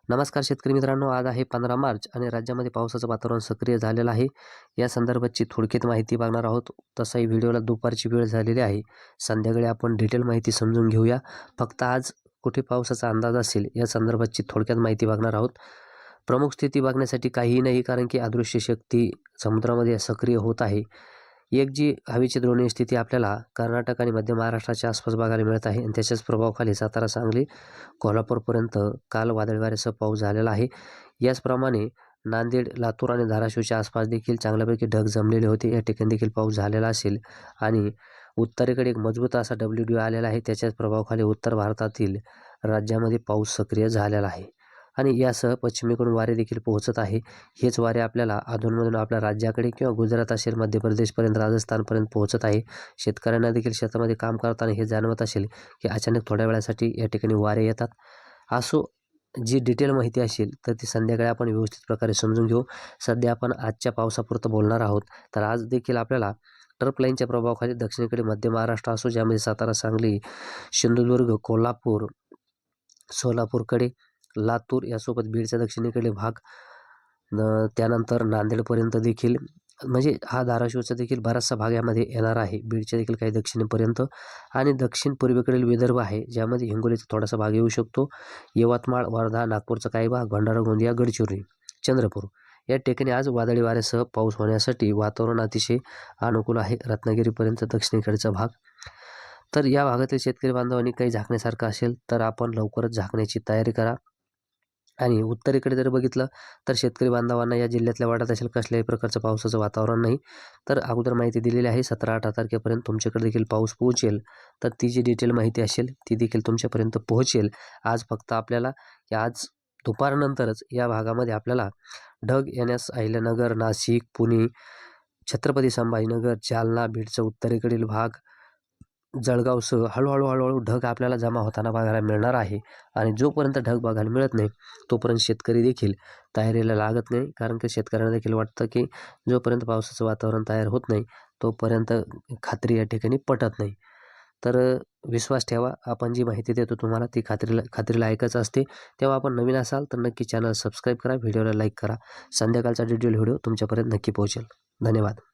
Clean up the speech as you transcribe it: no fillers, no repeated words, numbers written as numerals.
नमस्कार शेतकरी मित्रांनो, आज आहे 15 मार्च आणि राज्यामध्ये पावसाचं वातावरण सक्रिय झालेलं आहे. या संदर्भातची थोडक्यात माहिती बघणार आहोत. तसाही व्हिडिओला दुपारची वेळ झालेली आहे. संध्याकाळी आपण डिटेल माहिती समजून घेऊया. फक्त आज कुठे पावसाचा अंदाज असेल या संदर्भातची थोडक्यात माहिती बघणार आहोत. प्रमुख स्थिती बघण्यासाठी काहीही नाही, कारण की अदृश्य शक्ती समुद्रामध्ये सक्रिय होत आहे. एक जी हवेची द्रोणीय स्थिती आपल्याला कर्नाटक आणि मध्य महाराष्ट्राच्या आसपास बघायला मिळत आहे आणि त्याच्याच प्रभावाखाली सातारा, सांगली, कोल्हापूरपर्यंत काल वादळी वाऱ्यासह पाऊस झालेला आहे. याचप्रमाणे नांदेड, लातूर आणि धाराशिवच्या आसपास देखील चांगल्यापैकी ढग जमलेले होते. या ठिकाणी देखील पाऊस झालेला असेल आणि उत्तरेकडे एक मजबूत असा WDO आलेला आहे. त्याच्याच प्रभावाखाली उत्तर भारतातील राज्यामध्ये पाऊस सक्रिय झालेला आहे आणि यासह पश्चिमेकडून वारे देखील पोहोचत आहे. हेच वारे आपल्याला अधूनमधून आपल्या राज्याकडे किंवा गुजरात असेल, मध्य प्रदेशपर्यंत, राजस्थानपर्यंत पोहोचत आहे. शेतकऱ्यांना देखील शेतामध्ये काम करताना हे जाणवत असेल की अचानक थोड्या वेळासाठी या ठिकाणी वारे येतात. असो, जी डिटेल माहिती असेल तर ती संध्याकाळी आपण व्यवस्थित प्रकारे समजून घेऊ. सध्या आपण आजच्या पावसापुरतं बोलणार आहोत. तर आज देखील आपल्याला ट्रफ लाईनच्या प्रभावाखाली दक्षिणेकडे मध्य महाराष्ट्र असो, ज्यामध्ये सातारा, सांगली, सिंधुदुर्ग, कोल्हापूर, सोलापूरकडे, लातूर यासोबत बीडचा दक्षिणेकडील भाग, त्यानंतर नांदेडपर्यंत देखील, म्हणजे हा धाराशिवचा देखील बराचसा भाग यामध्ये येणार आहे. बीडच्या देखील काही दक्षिणेपर्यंत आणि दक्षिण पूर्वेकडील विदर्भ आहे, ज्यामध्ये हिंगोलीचा थोडासा भाग येऊ शकतो. यवतमाळ, वर्धा, नागपूरचा काही भाग, भंडारा, गोंदिया, गडचिरोली, चंद्रपूर या ठिकाणी आज वादळी वाऱ्यासह पाऊस होण्यासाठी वातावरण अतिशय अनुकूल आहे. रत्नागिरीपर्यंत दक्षिणेकडचा भाग. तर या भागातील शेतकरी बांधवांनी काही झाकण्यासारखं असेल तर आपण लवकरच झाकण्याची तयारी करा. आणि उत्तरेकडे जर बघितलं तर शेतकरी बांधवांना या जिल्ह्यातल्या वाटत असेल कसल्याही प्रकारचं पावसाचं वातावरण नाही. तर अगोदर माहिती दिलेली आहे, 17-18 तारखेपर्यंत तुमच्याकडे देखील पाऊस पोहोचेल. तर ती जी डिटेल माहिती असेल ती देखील तुमच्यापर्यंत पोहोचेल. आज फक्त आपल्याला आज दुपारनंतरच या भागामध्ये आपल्याला ढग येण्यास अहिल्यानगर, नाशिक, पुणे, छत्रपती संभाजीनगर, जालना, बीडचा उत्तरेकडील भाग, जळगावसह हळूहळू ढग आपल्याला जमा होताना बघायला मिळणार आहे. आणि जोपर्यंत ढग बघायला मिळत नाही तोपर्यंत शेतकरी देखील तयारीला लागत नाही, कारण की शेतकऱ्यांना देखील वाटतं की जोपर्यंत पावसाचं वातावरण तयार होत नाही तोपर्यंत खात्री या ठिकाणी पटत नाही. तर विश्वास ठेवा, आपण जी माहिती देतो तुम्हाला ती खात्रीला ऐकायचं असते. तेव्हा आपण नवीन असाल तर नक्की चॅनल सबस्क्राईब करा, व्हिडिओला लाईक करा. संध्याकाळचा डिटेल व्हिडिओ तुमच्यापर्यंत नक्की पोहोचेल. धन्यवाद.